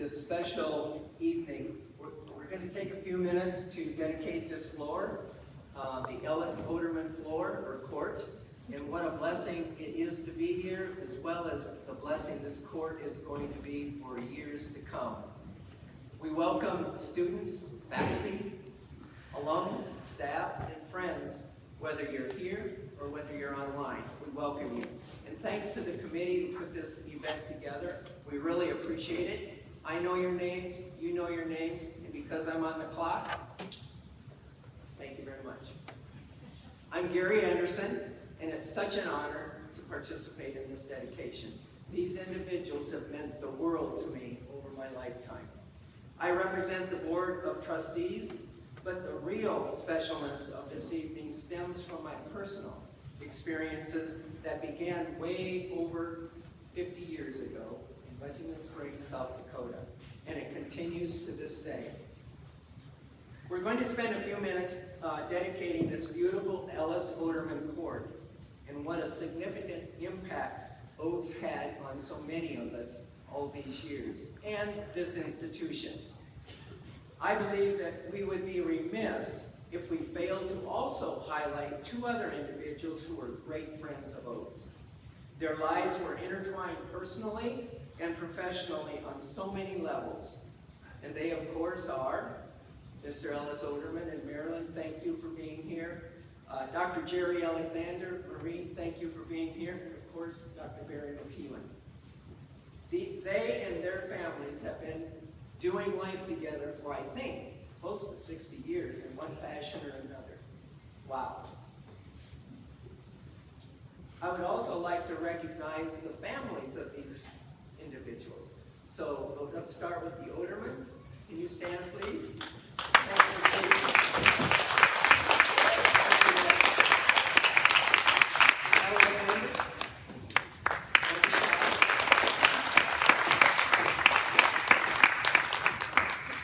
this special evening. We're going to take a few minutes to dedicate this floor, the Ellis Odermann Court, and what a blessing it is to be here, as well as the blessing this court is going to be for years to come. We welcome students, faculty, alums, staff, and friends, whether you're here or whether you're online. We welcome you. And thanks to the committee who put this event together. We really appreciate it. I know your names, you know your names, and because I'm on the clock, thank you very much. I'm Gary Anderson, and it's such an honor to participate in this dedication. These individuals have meant the world to me over my lifetime. I represent the Board of Trustees, but the real specialness of this evening stems from my personal experiences that began way over 50 years ago in Wessington Springs, South Dakota, and it continues to this day. We're going to spend a few minutes dedicating this beautiful Ellis Odermann Court and what a significant impact Oates had on so many of us all these years, and this institution. I believe that we would be remiss if we failed to also highlight two other individuals who were great friends of Oates. Their lives were intertwined personally and professionally on so many levels. And they, of course, are Mr. Ellis Odermann and Marilyn, thank you for being here. Dr. Jerry Alexander, Marie, thank you for being here. And of course, Dr. Barry McKeown. They and their families have been doing life together for, I think, close to 60 years in one fashion or another. Wow. I would also like to recognize the families of these individuals. So let's start with the Odermanns. Can you stand, please?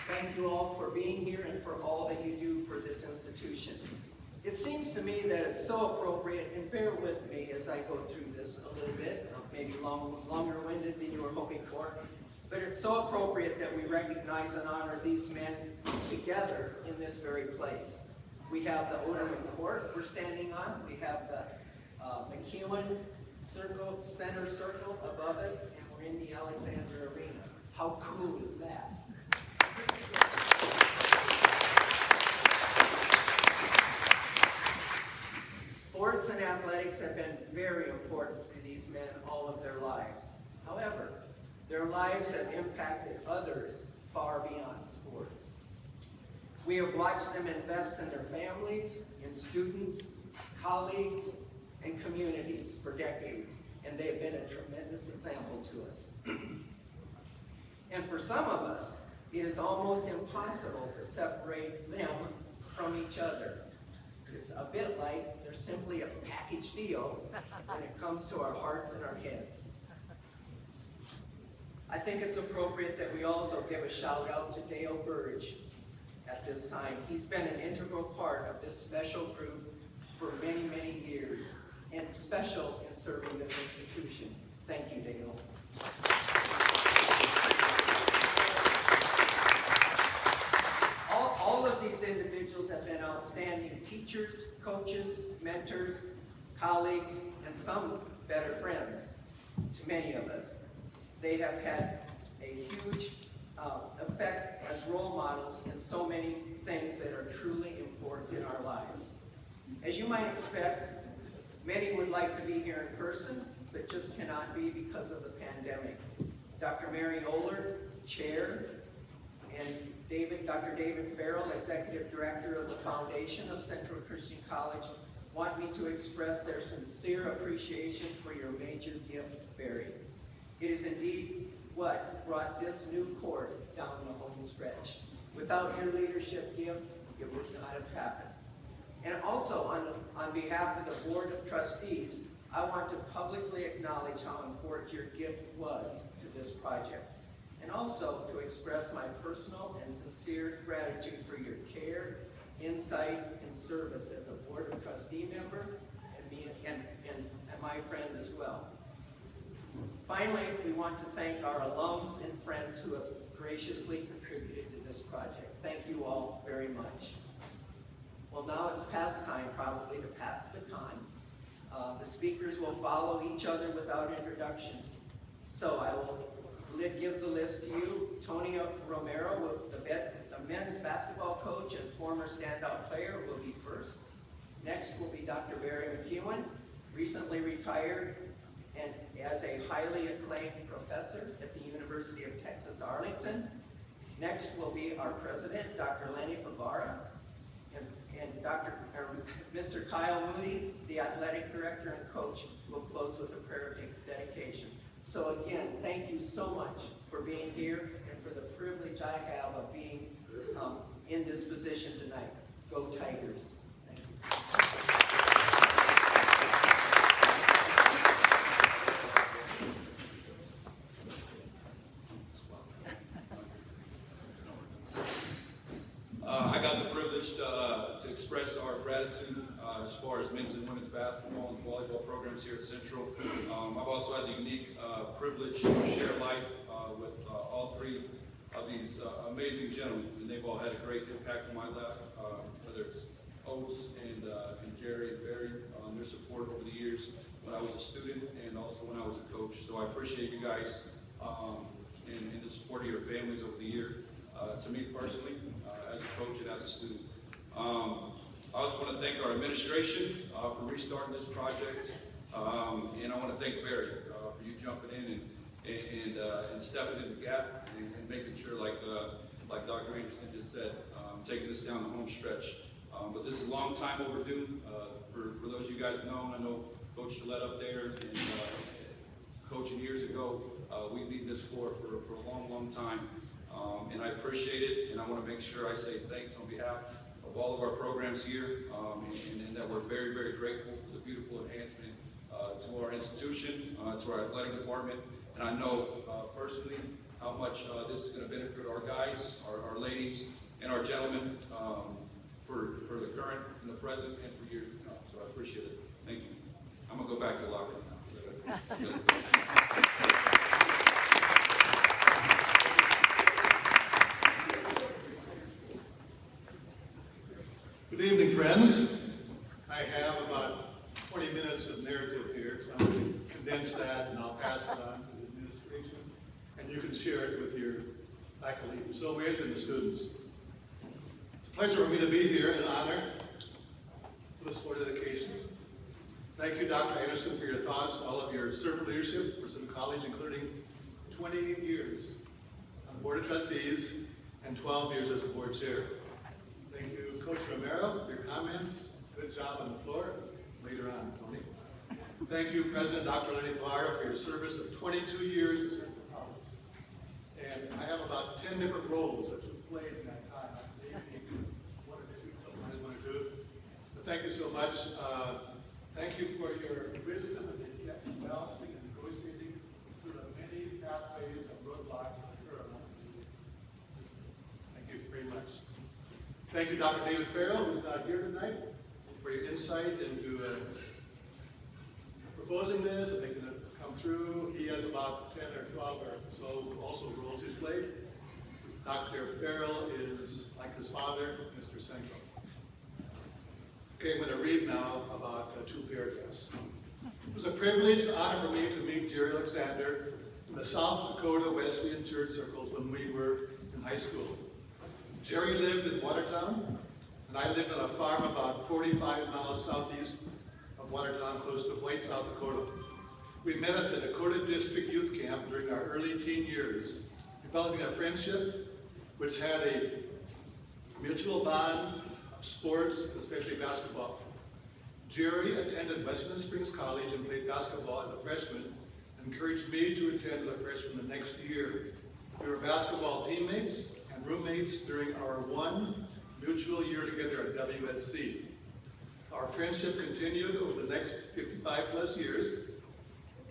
Thank you all for being here and for all that you do for this institution. It seems to me that it's so appropriate, and bear with me as I go through this a little bit, maybe longer-winded than you were hoping for, but it's so appropriate that we recognize and honor these men together in this very place. We have the Odermann Court we're standing on. We have the McKeown Center Circle above us, and we're in the Alexander Arena. How cool is that? Sports and athletics have been very important for these men all of their lives. However, their lives have impacted others far beyond sports. We have watched them invest in their families, in students, colleagues, and communities for decades, and they have been a tremendous example to us. And for some of us, it is almost impossible to separate them from each other. It's a bit like they're simply a package deal when it comes to our hearts and our heads. I think it's appropriate that we also give a shout out to Dale Burge at this time. He's been an integral part of this special group for many, many years, and special in serving this institution. Thank you, Dale. All of these individuals have been outstanding teachers, coaches, mentors, colleagues, and some better friends to many of us. They have had a huge effect as role models in so many things that are truly important in our lives. As you might expect, many would like to be here in person, but just cannot be because of the pandemic. Dr. Mary Oler, Chair, and Dr. David Farrell, Executive Director of the Foundation of Central Christian College, want me to express their sincere appreciation for your major gift, Barry. It is indeed what brought this new court down the home stretch. Without your leadership gift, it would not have happened. And also, on behalf of the Board of Trustees, I want to publicly acknowledge how important your gift was to this project. And also to express my personal and sincere gratitude for your care, insight, and service as a Board of Trustee member and my friend as well. Finally, we want to thank our alums and friends who have graciously contributed to this project. Thank you all very much. Well, now it's past time probably to pass the baton. The speakers will follow each other without introduction. So I will give the list to you. Tony Romero, the men's basketball coach and former standout player, will be first. Next will be Dr. Barry McKeown, recently retired and as a highly acclaimed professor at the University of Texas, Arlington. Next will be our president, Dr. Lenny Favara, and Mr. Kyle Moody, the athletic director and coach, will close with a prayer of dedication. So again, thank you so much for being here and for the privilege I have of being in this position tonight. Go Tigers. Thank you. I got the privilege to express our gratitude as far as men's and women's basketball and volleyball programs here at Central. I've also had the unique privilege to share life with all three of these amazing gentlemen, and they've all had a great impact on my life, whether it's Oates and Jerry and Barry, their support over the years when I was a student and also when I was a coach. So I appreciate you guys and the support of your families over the year. To me personally, as a coach and as a student. I also want to thank our administration for restarting this project, and I want to thank Barry for you jumping in and stepping in the gap and making sure, like Dr. Anderson just said, taking this down the home stretch. But this is a long time overdue. For those of you guys know, I know Coach Gillette up there and coaching years ago, we need this for a long, long time. And I appreciate it, and I want to make sure I say thanks on behalf of all of our programs here, and that we're very, very grateful for the beautiful enhancement to our institution, to our athletic department, and I know personally how much this is going to benefit our guys, our ladies, and our gentlemen for the current and the present and for years to come. So I appreciate it. Thank you. I'm going to go back to the locker room now. Good evening, friends. I have about 20 minutes of narrative here, so I'm going to condense that and I'll pass it on to the administration, and you can share it with your faculty, facilitators, and the students. It's a pleasure for me to be here in honor of this court dedication. Thank you, Dr. Anderson, for your thoughts, all of your servant leadership for some college, including 20 years on the Board of Trustees and 12 years as the board chair. Thank you, Coach Romero, your comments. Good job on the floor. Later on, Tony. Thank you, President Dr. Lenny Favara, for your service of 22 years at Central College. And I have about 10 different roles that you've played in that time. One or two. But thank you so much. Thank you for your wisdom and balancing and negotiating through the many pathways and roadblocks that occur along the way. Thank you very much. Thank you, Dr. David Farrell, who's not here tonight, for your insight into proposing this and making it come through. He has about 10 or 12 or so also roles he's played. Dr. Farrell is like his father, Mr. Senko. Okay, I'm going to read now about 2 paragraphs. It was a privilege and honor for me to meet Jerry Alexander in the South Dakota Wesleyan Church circles when we were in high school. Jerry lived in Watertown, and I lived on a farm about 45 miles southeast of Watertown, close to White, South Dakota. We met at the Dakota District Youth Camp during our early teen years, developing a friendship which had a mutual bond of sports, especially basketball. Jerry attended Western Springs College and played basketball as a freshman, and encouraged me to attend as a freshman the next year. We were basketball teammates and roommates during our one mutual year together at WSC. Our friendship continued over the next 55 plus years.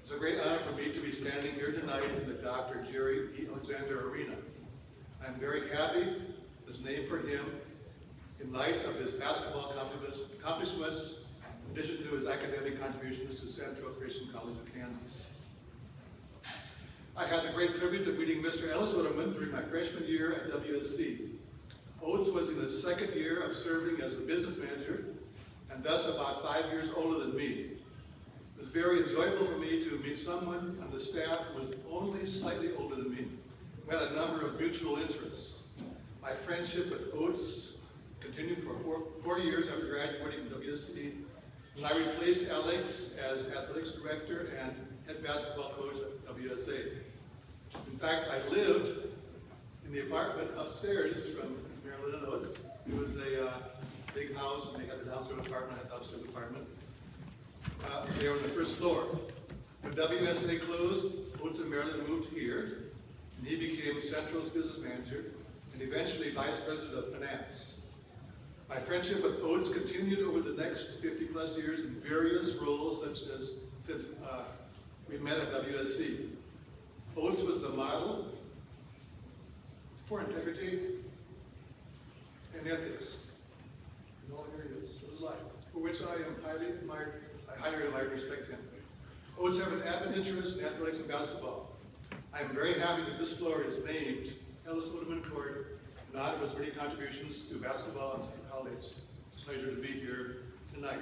It's a great honor for me to be standing here tonight in the Dr. Jerry E. Alexander Arena. I'm very happy this name for him in light of his basketball accomplishments, in addition to his academic contributions to Central Christian College of Kansas. I had the great privilege of meeting Mr. Ellis Odermann during my freshman year at WSC. Oates was in his second year of serving as the business manager, and thus about 5 years older than me. It was very enjoyable for me to meet someone on the staff who was only slightly older than me. We had a number of mutual interests. My friendship with Oates continued for 40 years after graduating from WSC, and I replaced Alex as athletics director and head basketball coach at WSA. In fact, I lived in the apartment upstairs from Marilyn and Oates. It was a big house, and they had the downstairs apartment and the upstairs apartment. They were on the first floor. When WSA closed, Oates and Marilyn moved here, and he became Central's business manager and eventually vice president of finance. My friendship with Oates continued over the next 50 plus years in various roles, such as since we met at WSC. Oates was the model for integrity and ethics in all areas of his life, for which I highly admire and respect him. Oates have an avid interest in athletics and basketball. I am very happy that this floor is named Ellis Odermann Court in honor of his many contributions to basketball and to college. It's a pleasure to be here tonight.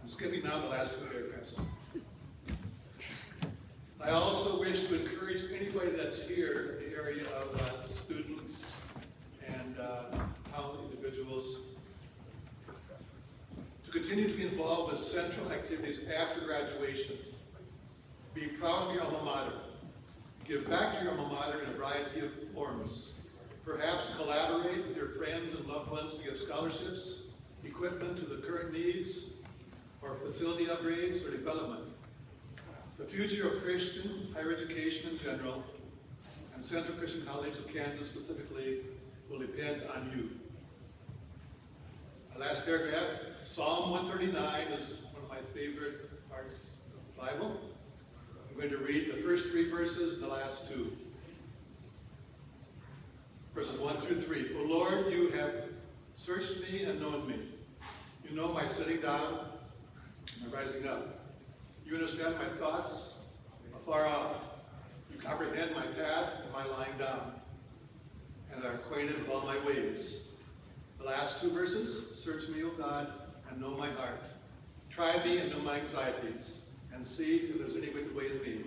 I'm skipping now the last two paragraphs. I also wish to encourage anybody that's here in the area of students and talented individuals to continue to be involved with central activities after graduation. Be proud of your alma mater. Give back to your alma mater in a variety of forms. Perhaps collaborate with your friends and loved ones to give scholarships, equipment to the current needs, or facility upgrades or development. The future of Christian higher education in general, and Central Christian College of Kansas specifically, will depend on you. My last paragraph, Psalm 139 is one of my favorite parts of the Bible. I'm going to read the first 3 verses and the last 2. Verses 1 through 3. O Lord, you have searched me and known me. You know my sitting down and my rising up. You understand my thoughts afar off. You comprehend my path and my lying down, and are acquainted with all my ways. The last 2 verses, search me, O God, and know my heart. Try me and know my anxieties, and see if there's any wicked way in me,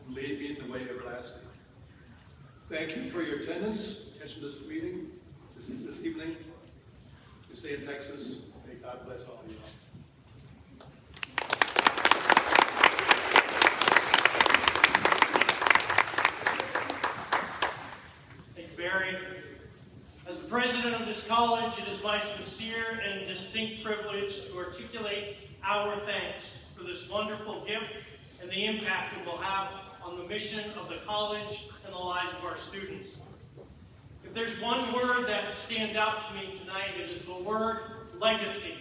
and lead me in the way everlasting. Thank you for your attendance, attention to this meeting, this evening. You stay in Texas. May God bless all of you. Barry. As the president of this college, it is my sincere and distinct privilege to articulate our thanks for this wonderful gift and the impact it will have on the mission of the college and the lives of our students. If there's one word that stands out to me tonight, it is the word legacy.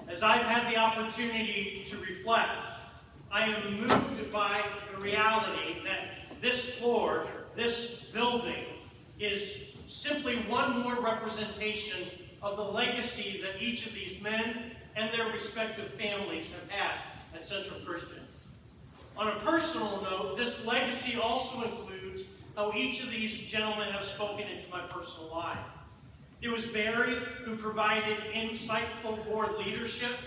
As I've had the opportunity to reflect, I am moved by the reality that this floor, this building, is simply one more representation of the legacy that each of these men and their respective families have had at Central Christian. On a personal note, this legacy also includes how each of these gentlemen have spoken into my personal life. It was Barry who provided insightful board leadership,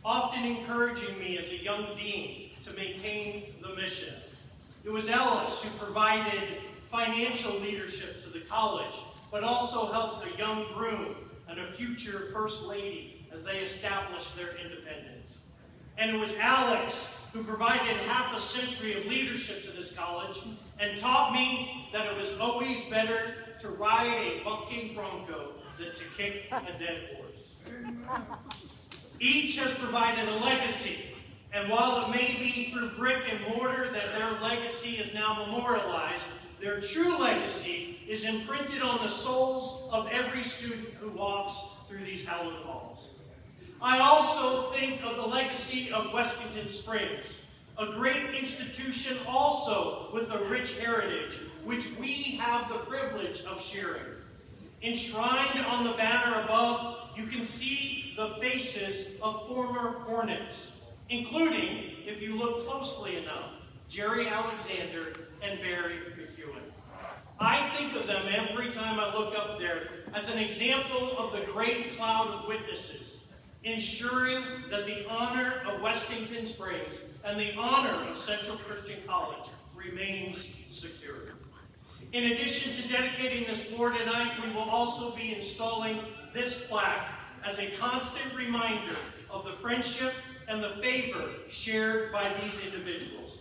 often encouraging me as a young dean to maintain the mission. It was Ellis who provided financial leadership to the college, but also helped a young groom and a future first lady as they established their independence. And it was Alex who provided half a century of leadership to this college and taught me that it was always better to ride a bucking bronco than to kick a dead horse. Each has provided a legacy, and while it may be through brick and mortar that their legacy is now memorialized, their true legacy is imprinted on the souls of every student who walks through these hallowed halls. I also think of the legacy of Westington Springs, a great institution also with a rich heritage, which we have the privilege of sharing. Enshrined on the banner above, you can see the faces of former Hornets, including, if you look closely enough, Jerry Alexander, and Barry McKeown. I think of them every time I look up there as an example of the great cloud of witnesses, ensuring that the honor of Westington Springs and the honor of Central Christian College remains secure. In addition to dedicating this floor tonight, we will also be installing this plaque as a constant reminder of the friendship and the favor shared by these individuals.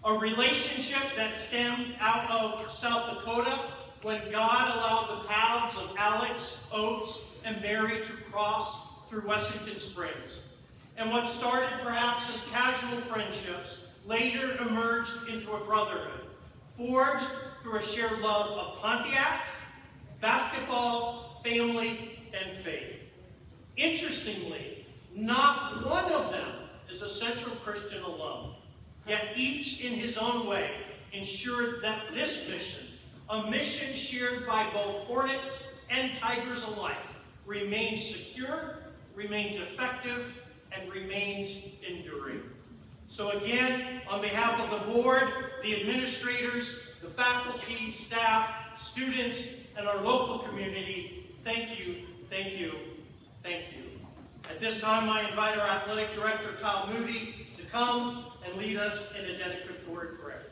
A relationship that stemmed out of South Dakota when God allowed the paths of Alex, Oates, and Barry to cross through Westington Springs. And what started perhaps as casual friendships later emerged into a brotherhood, forged through a shared love of Pontiacs, basketball, family, and faith. Interestingly, not one of them is a Central Christian alum, yet each in his own way ensured that this mission, a mission shared by both Hornets and Tigers alike, remains secure, remains effective, and remains enduring. So again, on behalf of the board, the administrators, the faculty, staff, students, and our local community, thank you, thank you, thank you. At this time, I invite our athletic director, Kyle Moody, to come and lead us in a dedicatory prayer.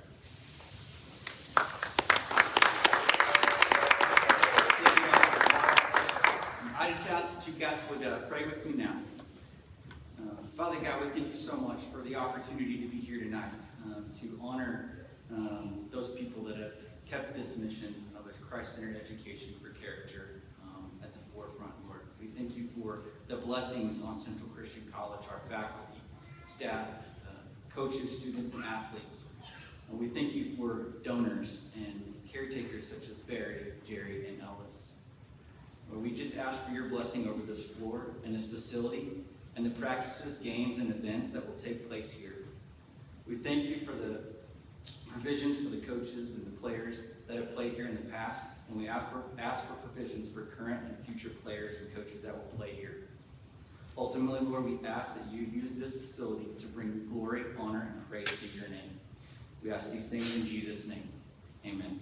I just ask that you guys would pray with me now. Father God, we thank you so much for the opportunity to be here tonight to honor those people that have kept this mission of a Christ-centered education for character at the forefront, Lord. We thank you for the blessings on Central Christian College, our faculty, staff, coaches, students, and athletes. And we thank you for donors and caretakers such as Barry, Jerry, and Ellis. Lord, we just ask for your blessing over this floor and this facility and the practices, games, and events that will take place here. We thank you for the provisions for the coaches and the players that have played here in the past, and we ask for provisions for current and future players and coaches that will play here. Ultimately, Lord, we ask that you use this facility to bring glory, honor, and praise to your name. We ask these things in Jesus' name. Amen.